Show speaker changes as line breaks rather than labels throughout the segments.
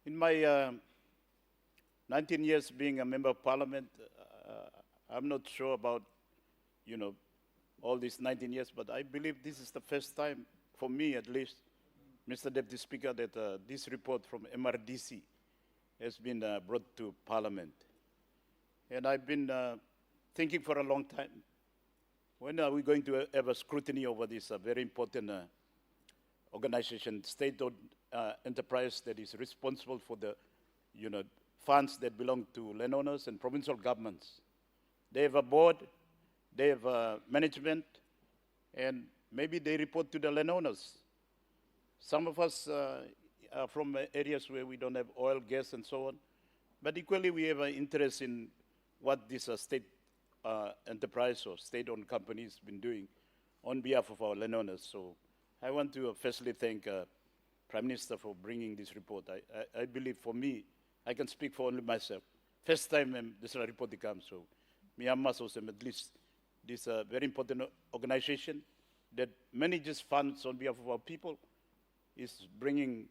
In my 19 years being a member of parliament, I'm not sure about, all these 19 years, but I believe this is the first time, for me at least, Mr. Deputy Speaker, that this report from MRDC has been brought to parliament. And I've been thinking for a long time, when are we going to have a scrutiny over this very important organization, state-owned enterprise that is responsible for the, funds that belong to landowners and provincial governments. They have a board, they have management, and maybe they report to the landowners. Some of us are from areas where we don't have oil, gas, and so on, but equally we have an interest in what this state enterprise or state-owned company has been doing on behalf of our landowners. So I want to firstly thank Prime Minister for bringing this report. I believe for me, I can speak for only myself. First time this report comes, so me and myself, at least this very important organization that manages funds on behalf of our people is bringing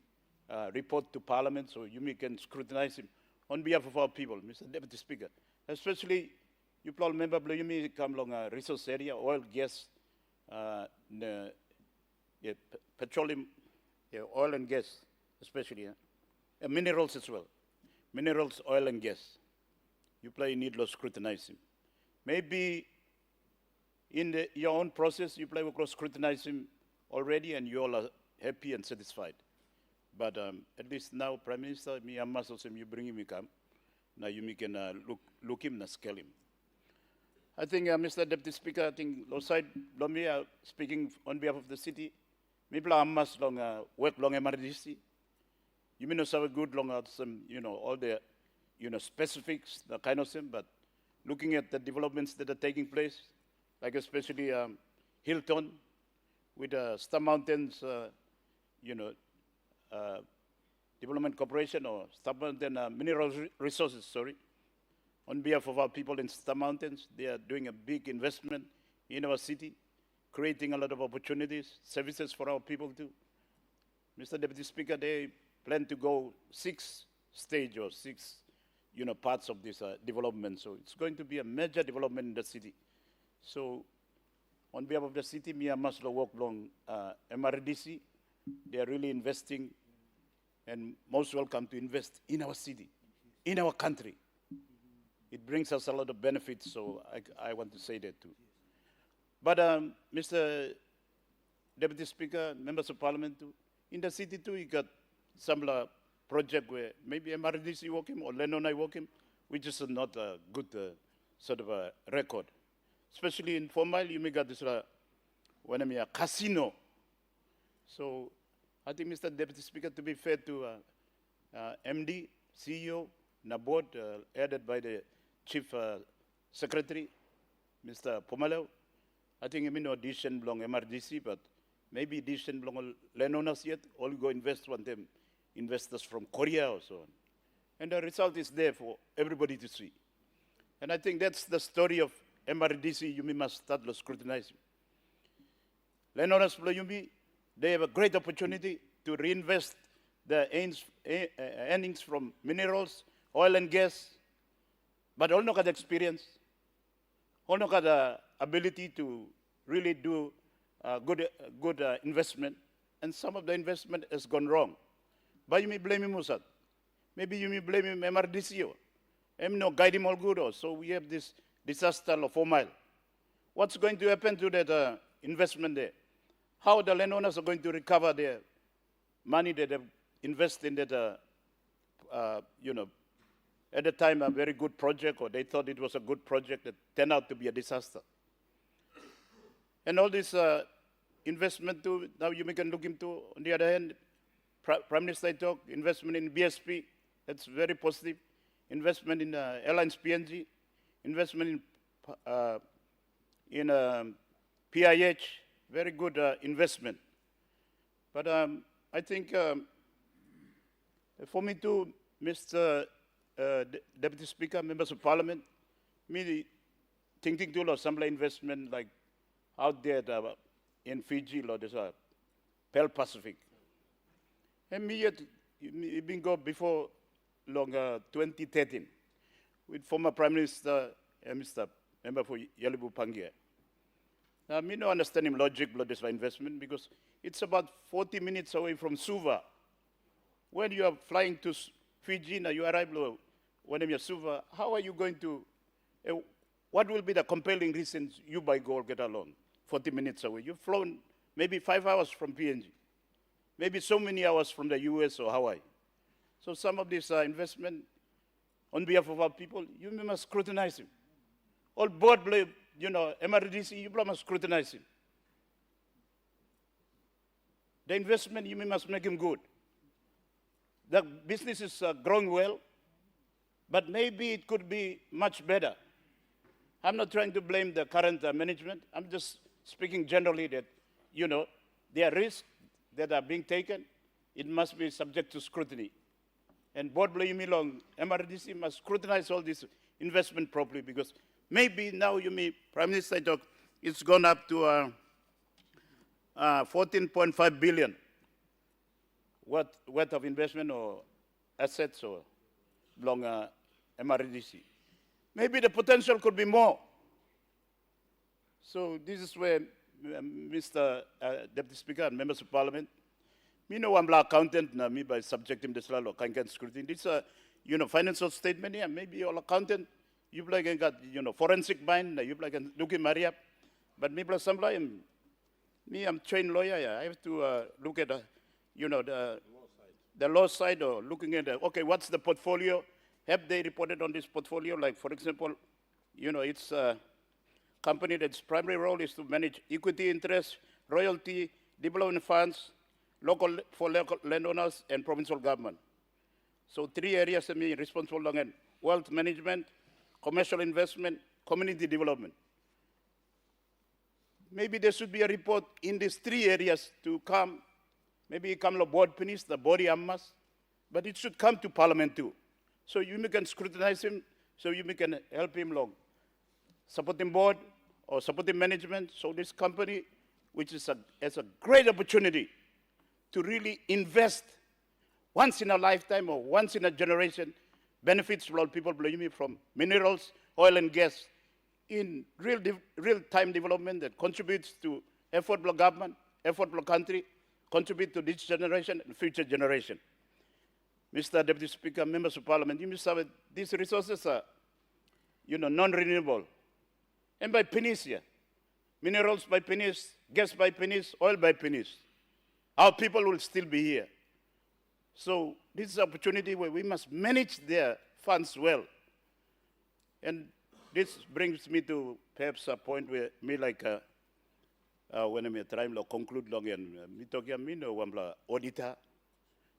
a report to Parliament, so you can scrutinize him on behalf of our people, Mr. Deputy Speaker. Especially, you all remember, you come along a resource area, oil, gas, petroleum, oil and gas, especially, minerals as well. Minerals, oil and gas. You need to scrutinize him. Maybe in your own process, you will scrutinize him already and you all are happy and satisfied. But at least now, Prime Minister, me and myself, you bring him, come. Now you can look him and scale him. I think, Mr. Deputy Speaker, I think, Loside, Lomi, speaking on behalf of the city, maybe I'm much long work long MRDC. You may not have good long some, all the, specifics, the kind of thing, but looking at the developments that are taking place, like especially Hilton with Star Mountains, Development Corporation or Star Mountain Mineral Resources, sorry. On behalf of our people in Star Mountains, they are doing a big investment in our city, creating a lot of opportunities, services for our people too. Mr. Deputy Speaker, they plan to go 6 stages or 6, parts of this development. So it's going to be a major development in the city. So on behalf of the city, me and Maslow work along MRDC. They are really investing and most welcome to invest in our city, in our country. It brings us a lot of benefits, so I want to say that too. But Mr. Deputy Speaker, members of Parliament too, in the city too, you got some project where maybe MRDC work him or Lennon work him, which is not a good sort of a record. Especially in formal, you may get this when I'm a casino. So I think, Mr. Deputy Speaker, to be fair to MD, CEO, and a board headed by the Chief Secretary, Mr. Pomalo, I think I mean no decision belong MRDC, but maybe decision belong Lenonas yet, all go invest one them investors from Korea or so on. And the result is there for everybody to see. And I think that's the story of MRDC. You must start to scrutinize. Lenonas Yumi, they have a great opportunity to reinvest the earnings from minerals, oil and gas, but all not got experience, all not got the ability to really do good investment, and some of the investment has gone wrong. But you may blame him, Musad. Maybe you may blame him, MRDC. I'm no guide him all good. So we have this disaster of 4 mile. What's going to happen to that investment there? How the landowners are going to recover their money that they've invested in that, at the time a very good project, or they thought it was a good project that turned out to be a disaster. And all this investment too, now you can look into, on the other hand, Prime Minister talk, investment in BSP, that's very positive. Investment in airlines PNG, investment in PIH, very good investment. But I think for me too, Mr. Deputy Speaker, members of Parliament, me thinking too of some investment like out there in Fiji, there's a Pearl Pacific. And me yet It been go before long 2013 with former Prime Minister Mr. Member for Yalibu Pangia. Now, me no understand him logic blood this investment because it's about 40 minutes away from Suva. When you are flying to Fiji, now you arrive when you're Suva, how are you going to, what will be the compelling reasons you by go get along 40 minutes away? You've flown maybe 5 hours from PNG, maybe so many hours from the US or Hawaii. So some of this investment on behalf of our people, you must scrutinize him. All board, MRDC, you must scrutinize him. The investment, you must make him good. The business is growing well, but maybe it could be much better. I'm not trying to blame the current management. I'm just speaking generally that, there are risks that are being taken. It must be subject to scrutiny. And board MRDC must scrutinize all this investment properly because maybe now Prime Minister talk, it's gone up to 14.5 billion worth of investment or assets or belong MRDC. Maybe the potential could be more. So this is where Mr. Deputy Speaker and members of Parliament, me know I'm like accountant now, me by subjecting this law can scrutiny. This financial statement here, maybe all accountant, you like got forensic mind, you like looking Maria, but me plus some like I'm trained lawyer. Yeah. I have to look at the law side or looking at okay, what's the portfolio? Have they reported on this portfolio? Like for example, it's a company that's primary role is to manage equity interest, royalty, development funds, local landowners and provincial government. So 3 areas of me responsible on wealth management, commercial investment, community development. Maybe there should be a report in these 3 areas to come, maybe come to board finish, the body ammas, but it should come to Parliament too. So you can scrutinize him, so you can help him along. Supporting board or supporting management, so this company, which is has a great opportunity to really invest once in a lifetime or once in a generation, benefits for all people from minerals, oil and gas, in real-time development that contributes to affordable government, affordable country, contribute to this generation and future generation. Mr. Deputy Speaker, members of Parliament, you must have these resources are, non-renewable. And by pennies here, minerals by pennies, gas by pennies, oil by pennies. Our people will still be here. So this is an opportunity where we must manage their funds well. And this brings me to perhaps a point where me like, when I'm trying to conclude long and me talking, me know one auditor.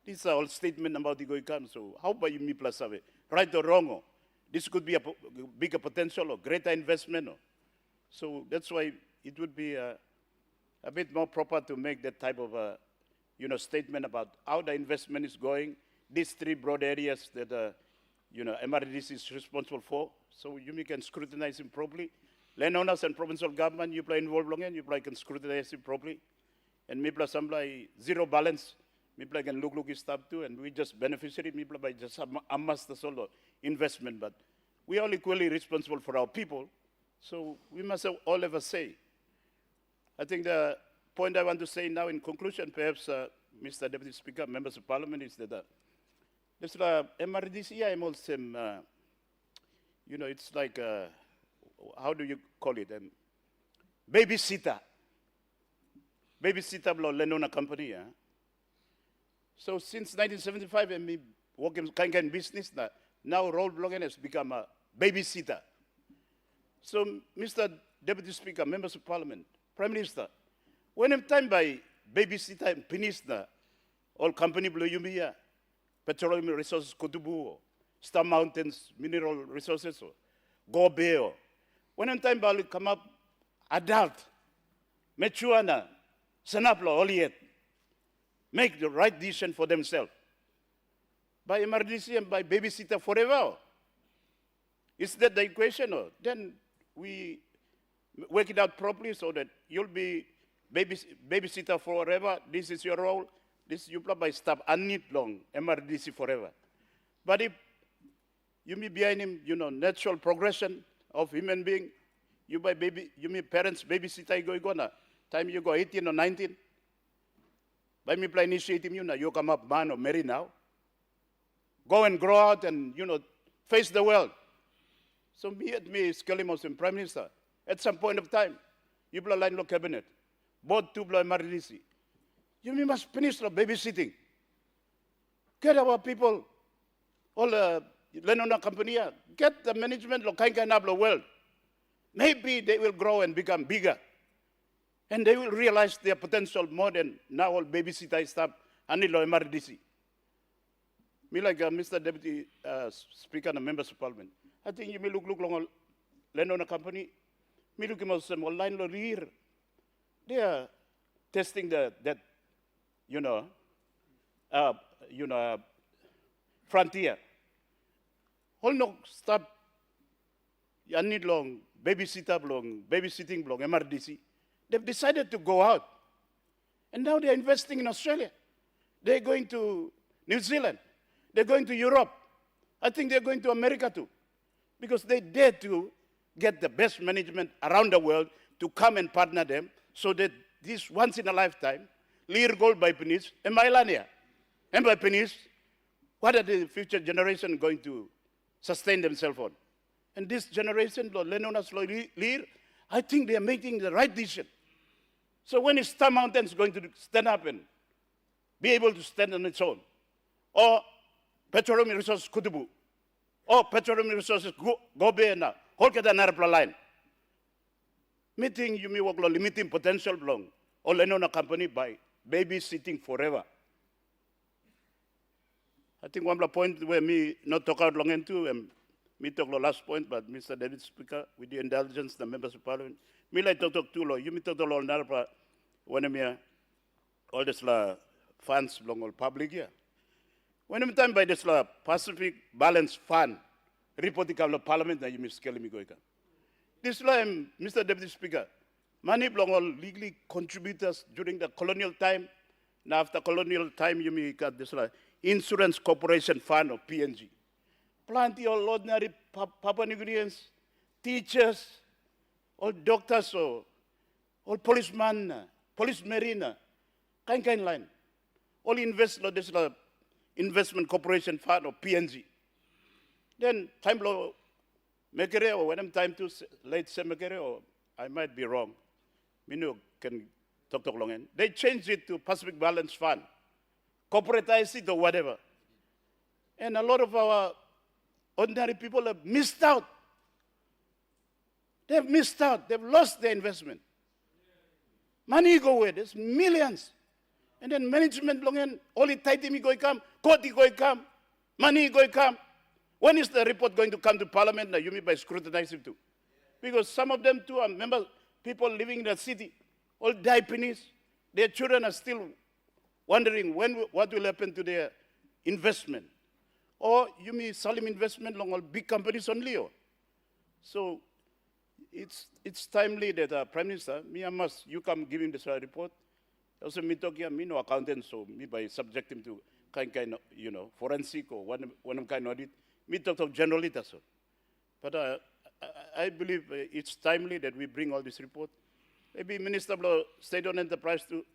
These are all statements about the going. So how about you me plus have it? Right or wrong? This could be a bigger potential or greater investment. So that's why it would be a bit more proper to make that type of statement about how the investment is going. These 3 broad areas that MRDC is responsible for. So you can scrutinize him properly. Landowners and provincial government, you play involved long and you can scrutinize him properly. And me plus some zero balance. Me can look his stuff too, and we just beneficiary. Me by just amass the solo investment, but we are all equally responsible for our people. So we must all have a say. I think the point I want to say now in conclusion, perhaps, Mr. Deputy Speaker, members of Parliament, is that this MRDC, I'm also, it's like, how do you call it? Babysitter. Babysitter below Lenona company. Yeah? So since 1975, I'm working kind of business. Now role blogging has become a babysitter. So, Mr. Deputy Speaker, members of Parliament, Prime Minister, when I'm time by babysitter and finish all company below you, petroleum resources, Kotubu, Star Mountains, mineral resources, or Gobe, or when I'm time by come up, adult, mature, sanaplo, all yet, make the right decision for themselves. By MRDC and by babysitter forever. Is that the equation? Or then we work it out properly so that you'll be babysitter forever. This is your role. This you by staff unneat long, MRDC forever. But if you mean behind him, natural progression of human being, you mean parents babysitter go na. Time you go 18 or 19. By me play initiate him, you come up man or marry now. Go and grow out and, face the world. So me, Skelly Muslim Prime Minister, at some point of time, you blow line law cabinet, both two blow MRDC. You must finish the babysitting. Get our people, all the Lenona company, get the management of the world. Maybe they will grow and become bigger. And they will realize their potential more than now all babysitter staff and MRDC. Me like Mr. Deputy Speaker and members of Parliament. I think you may look long Lenona company. Me look at some online lawyer. They are testing that frontier. All no stop. You need long babysitting long MRDC. They've decided to go out. And now they're investing in Australia. They're going to New Zealand. They're going to Europe. I think they're going to America too. Because they dare to get the best management around the world to come and partner them so that this once in a lifetime, Lear Gold by Penis, and Mailania, and by Penis, what are the future generation going to sustain themselves on? And this generation, Lenona's Lear, I think they are making the right decision. So when is Star Mountains going to stand up and be able to stand on its own? Or petroleum resources Kutubu, or petroleum resources Gobe na, Holkata Narapla line. Meeting you may work limiting potential long, or Lenona company by babysitting forever. I think one point where me not talk out long into, me talk the last point, but Mr. David Speaker, with the indulgence, the members of Parliament, me like talk too long. You me talk the law Narapla when me all this funds long all public here. When I'm time by this Pacific Balance Fund, reporting of the Parliament, now you miss Kelly Migoika. This Mr. Deputy Speaker, money belong all legally contributors during the colonial time. Now after colonial time, you may got this Insurance Corporation Fund or PNG. Plenty of ordinary Papua New Guineans, teachers, all doctors, or all policemen, police marine, kind line. All invest this Investment Corporation Fund or PNG. Then time blow Mekere or when I'm time to late Semekere or I might be wrong. Minu can talk long end. They changed it to Pacific Balance Fund, corporatize it or whatever. And a lot of our ordinary people have missed out. They've missed out. They've lost their investment. Money go away. There's millions. And then management long end, only tighty go come, court go come, money go come. When is the report going to come to Parliament? Now you mean by scrutinizing too? Because some of them too are members, people living in the city, all Japanese, their children are still wondering what will happen to their investment. Or you mean solemn investment long all big companies only. So it's timely that Prime Minister, you come giving this report. Also, me talk here, me no accountant, so me by subject him to kind of, forensic or one kind of audit. Me talk of generally that's all. But I believe it's timely that we bring all this report. Maybe Minister of State-owned enterprise to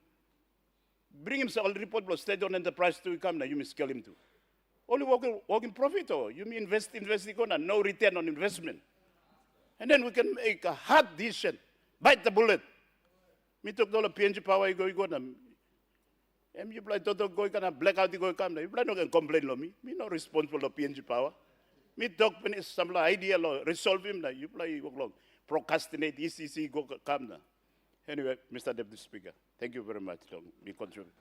bring himself all the report of state-owned enterprise to come now. You may scale him too. Only working profit or you may investing on no return on investment. And then we can make a hard decision, bite the bullet. Me talk dollar PNG power go na. You play toto go kana blackout go come na. You play no can complain lo me. Me no responsible of PNG power. Me talk when some idea lo resolve him na. You play go procrastinate ECC go come na. Anyway, Mr. Deputy Speaker, thank you very much. Me contribute.